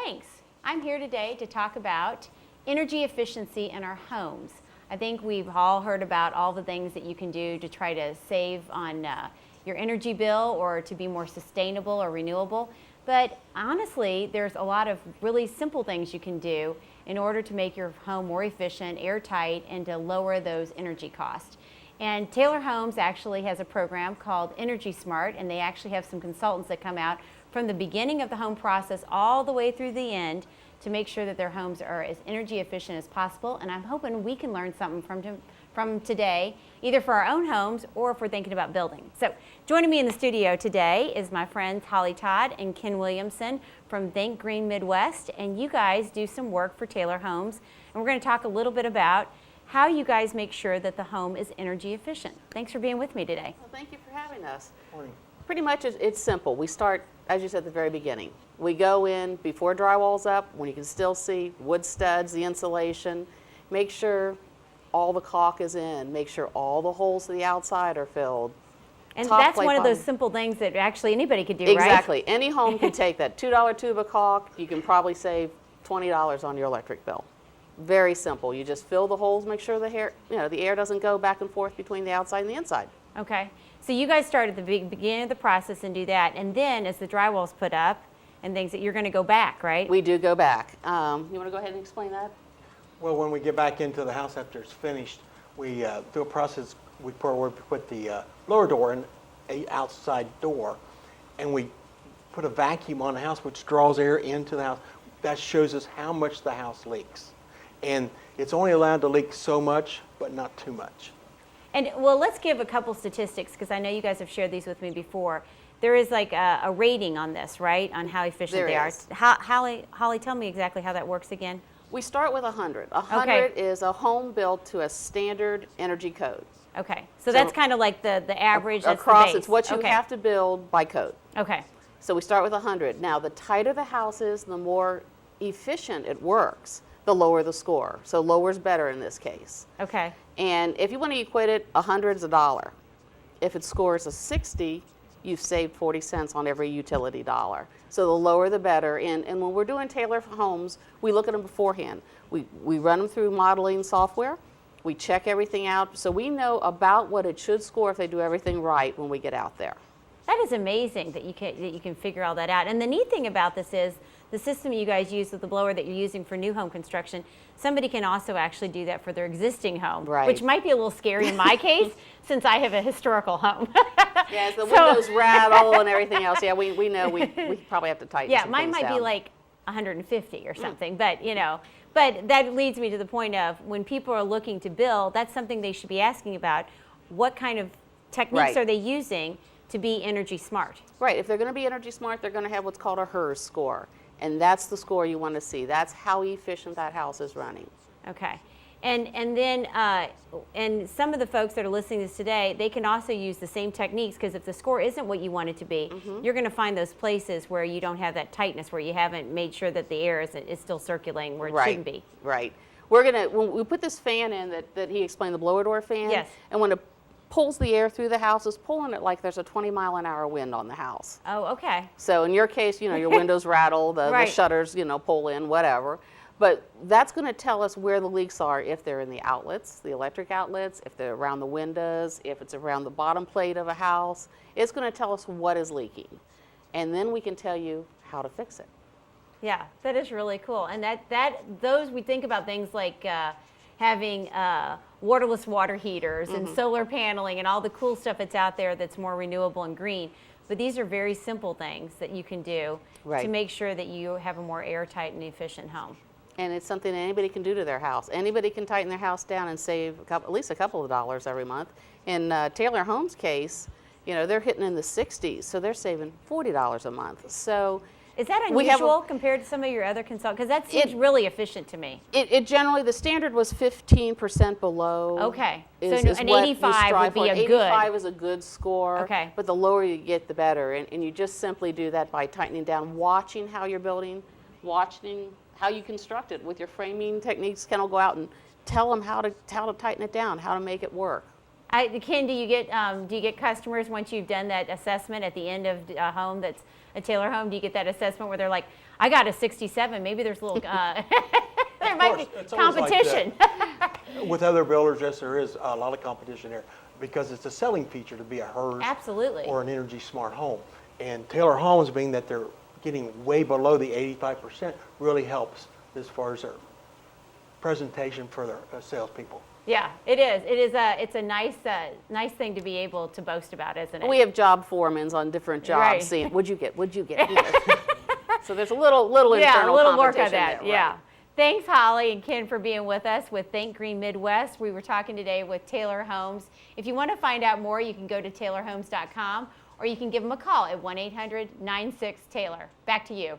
Thanks. I'm here today to talk about energy efficiency in our homes. I think we've all heard about all the things that you can do to try to save on your energy bill or to be more sustainable or renewable. But honestly, there's a lot of really simple things you can do in order to make your home more efficient, airtight, and to lower those energy costs. And Taylor Homes actually has a program called Energy Smart, and they actually have some consultants that come out from the beginning of the home process all the way through the end to make sure that their homes are as energy efficient as possible. And I'm hoping we can learn something from today, either for our own homes or if we're thinking about building. So joining me in the studio today is my friends Holly Todd and Ken Williamson from Think Green Midwest, and you guys do some work for Taylor Homes. And we're going to talk a little bit about how you guys make sure that the home is energy efficient. Thanks for being with me today. Well, thank you for having us. Morning. Pretty much it's simple. We start, as you said, at the very beginning. We go in before drywall's up, when you can still see wood studs, the insulation. Make sure all the caulk is in. Make sure all the holes to the outside are filled. And Top that's plate one of those bottom. simple things that actually anybody could do, right? Exactly. Any home can take that $2 tube of caulk. You can probably save $20 on your electric bill. Very simple. You just fill the holes, make sure the air doesn't go back and forth between the outside and the inside. Okay. So you guys start at the beginning of the process and do that, and then as the drywall's put up and things, that you're going to go back, right? We do go back. You want to go ahead and explain that? Well, when we get back into the house after it's finished, we do a process. We put the lower door in a outside door, and we put a vacuum on the house which draws air into the house. That shows us how much the house leaks. And it's only allowed to leak so much, but not too much. And well, let's give a couple statistics because I know you guys have shared these with me before. There is like a rating on this, right? On how efficient There they are. is. Holly, tell me exactly how that works again. We start with 100. 100 is a home built to a standard energy code. Okay. So that's kind of like the average. That's Across, the base. it's what you Okay. have to build by code. Okay. So we start with 100. Now, the tighter the house is, the more efficient it works, the lower the score. So lower is better in this case. Okay. And if you want to equate it, 100 is $1. If it scores a 60, you've saved 40 cents on every utility dollar. So the lower the better. And when we're doing Taylor homes, we look at them beforehand. We run them through modeling software. We check everything out. So we know about what it should score if they do everything right when we get out there. That is amazing that you can figure all that out. And the neat thing about this is the system you guys use with the blower that you're using for new home construction, somebody can also actually do that for their existing home, Right. which might be a little scary in my case since I have a historical home. Yeah, as the windows rattle and everything else. Yeah, we know we probably have to tighten Yeah, some mine things might be down. like 150 or something, but but that leads me to the point of when people are looking to build, that's something they should be asking about. What kind of techniques Right. are they using to be energy smart? Right, if they're going to be energy smart, they're going to have what's called a HERS score. And that's the score you want to see. That's how efficient that house is running. Okay. And then and some of the folks that are listening to this today, they can also use the same techniques because if the score isn't what you want it to be, you're going to find those places where you don't have that tightness, where you haven't made sure that the air is still circulating where it Right, shouldn't be. right. We're going to, when we put this fan in that he explained, the blower door fan. Yes. And when it pulls the air through the house, it's pulling it like there's a 20-mile-an-hour wind on the house. Oh, okay. So in your case, your windows rattle, the Right. shutters, pull in, whatever. But that's going to tell us where the leaks are, if they're in the outlets, the electric outlets, if they're around the windows, if it's around the bottom plate of a house. It's going to tell us what is leaking. And then we can tell you how to fix it. Yeah, that is really cool. And those we think about things like having waterless water heaters and solar paneling and all the cool stuff that's out there that's more renewable and green. But these are very simple things that you can do to Right. make sure that you have a more airtight and efficient home. And it's something that anybody can do to their house. Anybody can tighten their house down and save at least a couple of dollars every month. In Taylor Homes' case, they're hitting in the 60s, so they're saving $40 a month. So Is that we have unusual compared to some of your other consultants? Because that seems really efficient to me. it generally, the standard was 15% below. Okay. So is an what you 85 would strive be for. a good. 85 is a good score. Okay. But the lower you get, the better. And you just simply do that by tightening down, watching how you're building, watching how you construct it. With your framing techniques, Ken will go out and tell them how to tighten it down, how to make it work. Ken, do you get customers once you've done that assessment at the end of a home that's a Taylor home? Do you get that assessment where they're like, I got a 67. Maybe there's a little there might be It's always like competition. With other builders, yes, there is a lot of competition there because it's a selling feature to be a HERS Absolutely. or an Energy Smart home. And Taylor Homes, being that they're getting way below the 85%, really helps as far as their presentation for their salespeople. Yeah, it is. It's a nice thing to be able to boast about, isn't it? We have job foremans on different jobs Right. seeing, what'd you get? What'd you get? So there's a little internal a little work on competition that. there, Yeah. right. Thanks, Holly and Ken, for being with us with Think Green Midwest. We were talking today with Taylor Homes. If you want to find out more, you can go to taylorhomes.com or you can give them a call at 1-800-96-TAYLOR. Back to you.